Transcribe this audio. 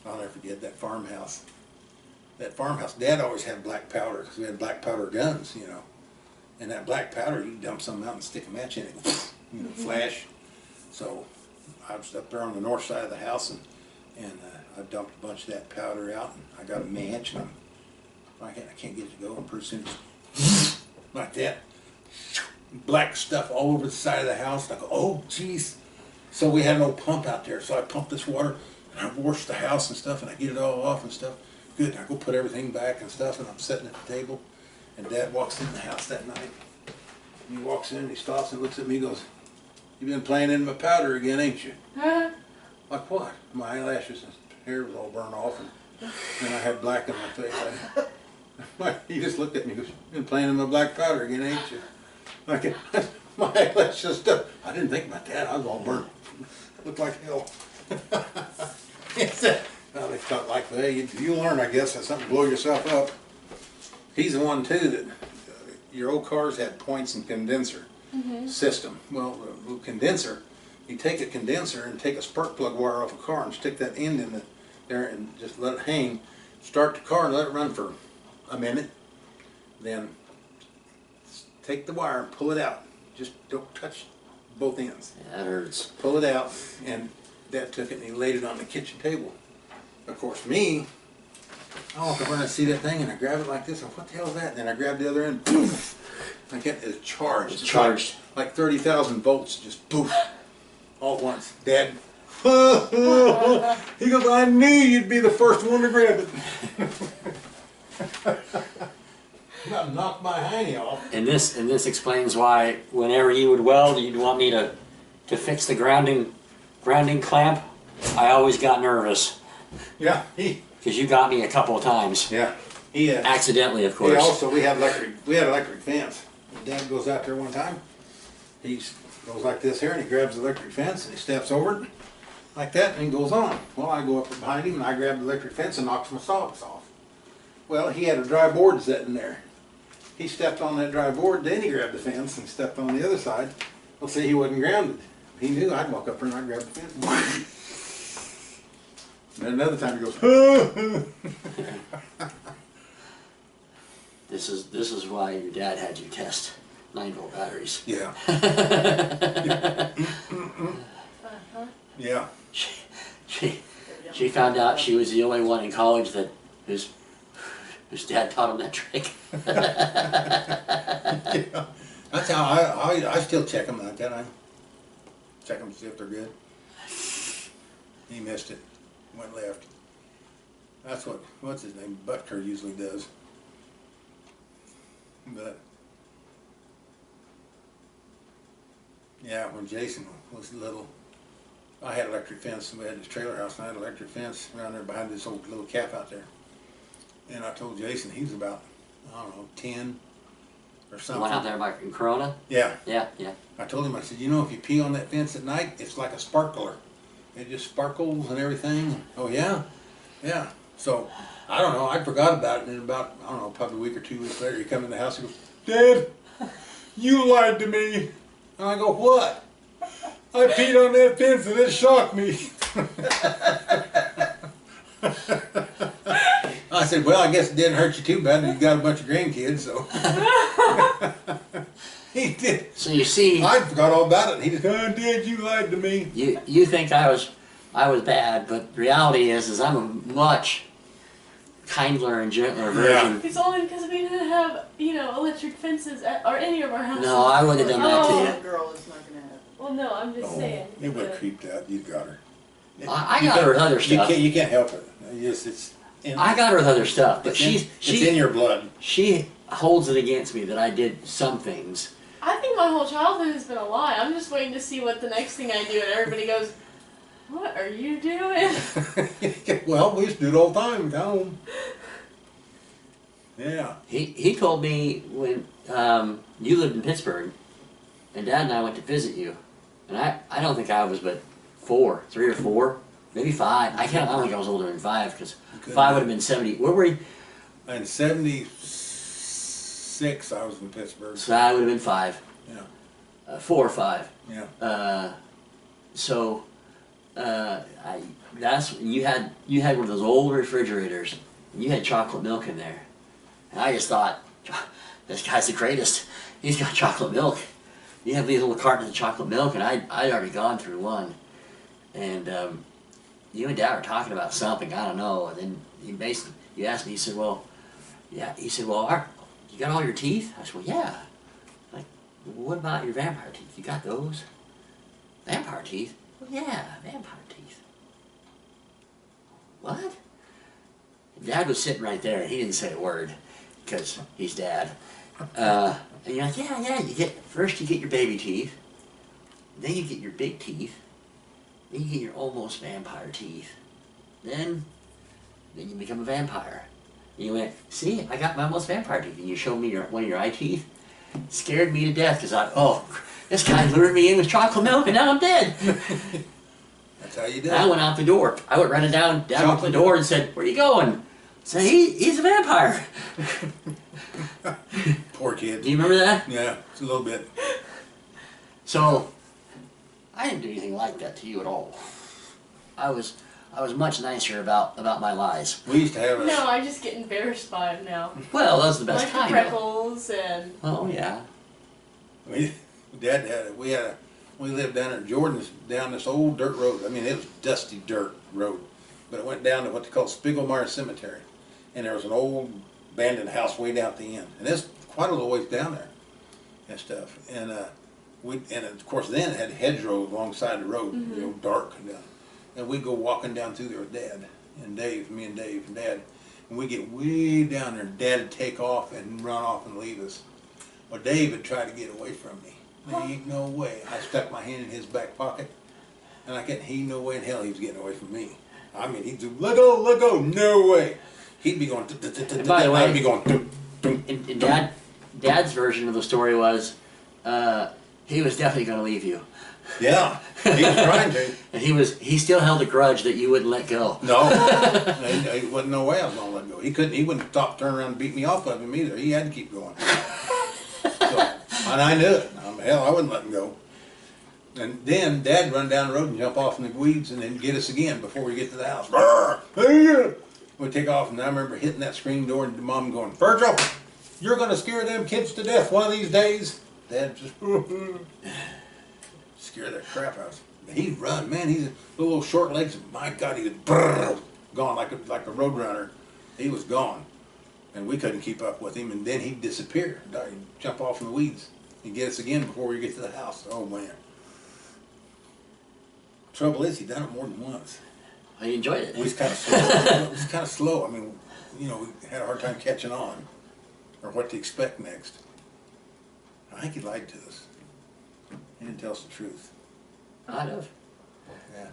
I'll never forget that farmhouse. That farmhouse, Dad always had black powder because we had black powder guns, you know. And that black powder, you dump something out and stick a match in it, you know, flash. So I was up there on the north side of the house, and I dumped a bunch of that powder out, and I got a match, and I can't get it to go, and pretty soon it's like that. Black stuff all over the side of the house. And I go, oh, geez. So we had an old pump out there, so I pumped this water, and I washed the house and stuff, and I get it all off and stuff. Good, I go put everything back and stuff, and I'm sitting at the table, and Dad walks in the house that night. And he walks in, and he stops and looks at me and goes, "You've been playing in my powder again, ain't you?" Like what? My eyelashes and hair was all burned off, and I had black in my face. He just looked at me and goes, "You've been playing in my black powder again, ain't you?" Like, my eyelashes stuff. I didn't think about that. I was all burnt. Looked like hell. Well, they felt like, hey, you learn, I guess, that's something to blow yourself up. He's the one, too, that your old cars had points and condenser system. Well, the condenser, you take a condenser and take a spark plug wire off a car and stick that end in there and just let it hang. Start the car and let it run for a minute. Then take the wire and pull it out. Just don't touch both ends. Yeah, that hurts. Pull it out, and Dad took it and he laid it on the kitchen table. Of course, me, I walk over and I see that thing and I grab it like this, and what the hell is that? And then I grab the other end, poof! I get it charged. It's charged. Like 30,000 volts, just poof, all at once. Dad, he goes, "I knew you'd be the first one to grab it." About knocked my hiney off. And this explains why whenever you would weld, you'd want me to fix the grounding clamp. I always got nervous. Yeah, because you got me a couple of times. Yeah, he accidentally, of course. Also, we had electric fence. Dad goes out there one time. He goes like this here, and he grabs the electric fence, and he steps over it like that, and he goes on. Well, I go up behind him, and I grab the electric fence and knocks my socks off. Well, he had a dry board sitting there. He stepped on that dry board, then he grabbed the fence and stepped on the other side. Well, see, he wasn't grounded. He knew I'd walk up there and I'd grab the fence. And then another time he goes, This is why your dad had you test 9-volt batteries. Yeah. Yeah. She found out she was the only one in college that whose dad taught him that trick. Yeah. That's how I still check them like that. I check them to see if they're good. He missed it. Went left. That's what's his name? Butker usually does. But yeah, when Jason was little, I had electric fence. We had this trailer house, and I had electric fence around there behind this old little calf out there. And I told Jason, he was about, I don't know, 10 or something. The one out there in Corona? Yeah. Yeah, yeah. I told him, I said, you know, if you pee on that fence at night, it's like a sparkler. It just sparkles and everything. Oh, yeah? Yeah. So, I don't know, I forgot about it, and then about, I don't know, probably a week or 2 weeks later, he come in the house and goes, "Dad, you lied to me." And I go, "What?" "I peed on that fence and it shocked me." I said, "Well, I guess it didn't hurt you too bad, and you got a bunch of grandkids, so." He did. So you see, I forgot all about it. He just, "Oh, Dad, you lied to me." You think I was bad, but the reality is I'm a much kindler and gentler version. It's only because we didn't have, electric fences or any of our houses. No, I would have done that too. That girl is not gonna have. Well, no, I'm just saying. It would have creeped out. You got her. I got her with other stuff. You can't help it. It's I got her with other stuff, but it's in your blood. She holds it against me that I did some things. I think my whole childhood has been a lie. I'm just waiting to see what the next thing I do, and everybody goes, "What are you doing?" Well, we used to do it all the time at home. Yeah. He told me when you lived in Pittsburgh, and Dad and I went to visit you, and I don't think I was but 3 or 4, maybe 5. I don't think I was older than 5, because 5 would have been 70. Where were you? In 76, I was in Pittsburgh. So I would have been 5. Yeah. 4 or 5. Yeah. I that's you had one of those old refrigerators, and you had chocolate milk in there, and I just thought, this guy's the greatest. He's got chocolate milk. You have these little cartons of chocolate milk, and I'd already gone through one, and you and Dad were talking about something, I don't know, and then you asked me, he said, well, yeah, he said, well, you got all your teeth? I said, well, yeah. Like, well, what about your vampire teeth? You got those? Vampire teeth? Well, yeah, vampire teeth. What? Dad was sitting right there, and he didn't say a word, because he's Dad. And you're like, yeah, first you get your baby teeth, then you get your big teeth, then you get your almost vampire teeth, then you become a vampire. And you went, see, I got my almost vampire teeth, and you showed me one of your eye teeth. Scared me to death, because I thought, oh, this guy lured me in with chocolate milk, and now I'm dead. That's how you do it. I went out the door. I went running down the door and said, where are you going? I said, he's a vampire. Poor kid. Do you remember that? Yeah, it's a little bit. So, I didn't do anything like that to you at all. I was much nicer about my lies. We used to have a... No, I just get embarrassed by him now. Well, that's the best Like the kind. freckles and... Oh, yeah. Dad had it. We lived down at Jordan's, down this old dirt road. I mean, it was dusty dirt road. But it went down to what they call Spiegelmeyer Cemetery. And there was an old abandoned house way down at the end. And it's quite a little ways down there and stuff. And of course then it had hedgerows alongside the road, you know, dark. And we'd go walking down through there with Dad and Dave, me and Dave and Dad. And we'd get way down there. Dad would take off and run off and leave us. Well, Dave would try to get away from me. There ain't no way. I stuck my hand in his back pocket, and he no way in hell he was getting away from me. I mean, he'd do, let go, no way. He'd be going, And by the way, I'd be going, and Dad's version of the story was, he was definitely going to leave you. yeah, he was trying to. And he still held a grudge that you wouldn't let go. No, there wasn't no way I was going to let go. He wouldn't stop, turn around and beat me off of him either. He had to keep going. So, and I knew it. Hell, I wouldn't let him go. And then Dad'd run down the road and jump off in the weeds and then get us again before we get to the house. We'd take off, and I remember hitting that screen door and Mom going, Virgil, you're going to scare them kids to death one of these days. Dad just scare that crap out of us. He'd run, man. He's little short legs. My God, he was gone like a road runner. He was gone. And we couldn't keep up with him, and then he'd disappear. He'd jump off in the weeds and get us again before we get to the house. Oh, man. Trouble is, he done it more than once. Well, you enjoyed it. We was kind of slow. It was kind of slow. I mean, you know, we had a hard time catching on or what to expect next. I think he lied to us. He didn't tell us the truth. I'd have. Yeah.